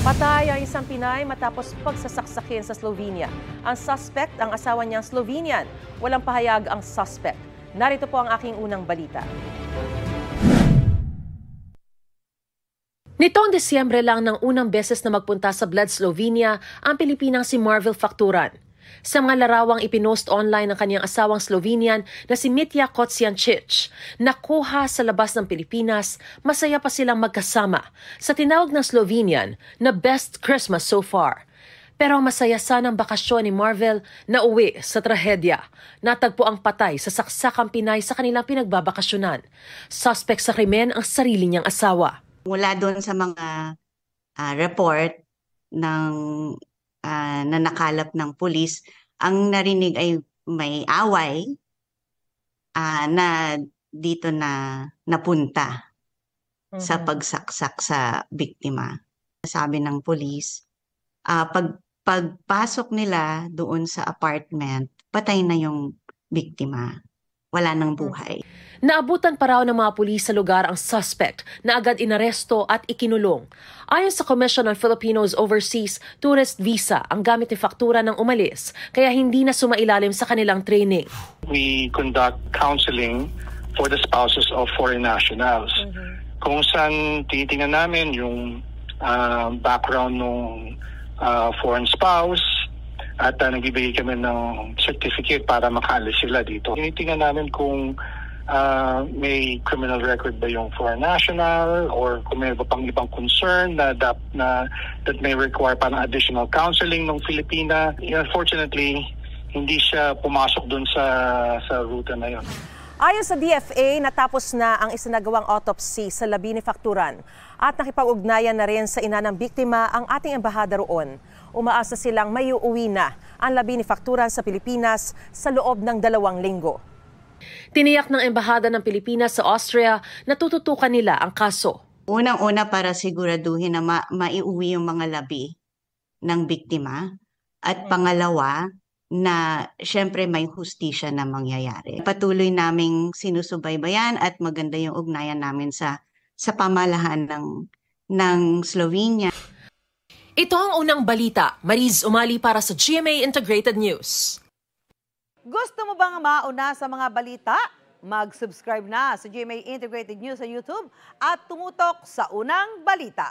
Patay ang isang Pinay matapos pagsasaksakin sa Slovenia. Ang suspect, ang asawa niyang Slovenian. Walang pahayag ang suspect. Narito po ang aking unang balita. Nitong Desyembre lang nang unang beses na magpunta sa Bled, Slovenia ang Pilipinang si Marvel Facturan. Sa mga larawang ipinost online ng kanyang asawang Slovenian na si Mitya Kociancic, nakuha sa labas ng Pilipinas, masaya pa silang magkasama sa tinawag ng Slovenian na best Christmas so far. Pero masaya sanang bakasyon ni Marvel na uwi sa trahedya. Natagpo ang patay sa saksakang Pinay sa kanilang pinagbabakasyonan. Suspect sa krimen ang sarili niyang asawa. Mula doon sa mga report ng na nakalap ng pulis, ang narinig ay may away na dito na napunta sa pagsaksak sa biktima. Sabi ng pulis, pagpasok nila doon sa apartment, patay na yung biktima. Wala nang buhay. Naabutan pa raw ng mga pulis sa lugar ang suspect na agad inaresto at ikinulong. Ayon sa Commission on Filipinos Overseas, tourist visa ang gamit ni Factura nang umalis, kaya hindi na sumailalim sa kanilang training. We conduct counseling for the spouses of foreign nationals. Kung saan titingnan namin yung background ng foreign spouse, at nagbibigay kami ng certificate para makaalis sila dito. Tinitingnan namin kung may criminal record ba yung foreign national or kung may pang ibang concern that may require parang additional counseling ng Filipina. Unfortunately, hindi siya pumasok dun sa ruta na yun. Ayon sa DFA, natapos na ang isinagawang autopsy sa labi ni Facturan at nakipag-ugnayan na rin sa ina ng biktima ang ating embahada roon. Umaasa silang may uuwi na ang labi ni Facturan sa Pilipinas sa loob ng 2 linggo. Tiniyak ng embahada ng Pilipinas sa Austria na tututukan nila ang kaso. Unang-una para siguraduhin na maiuwi yung mga labi ng biktima at pangalawa na syempre may hustisya na mangyayari. Patuloy naming sinusubaybayan at maganda yung ugnayan namin sa pamahalaan ng Slovenia. Ito ang unang balita. Mariz Umali para sa GMA Integrated News. Gusto mo bang mauna sa mga balita? Mag-subscribe na sa GMA Integrated News sa YouTube at tumutok sa unang balita.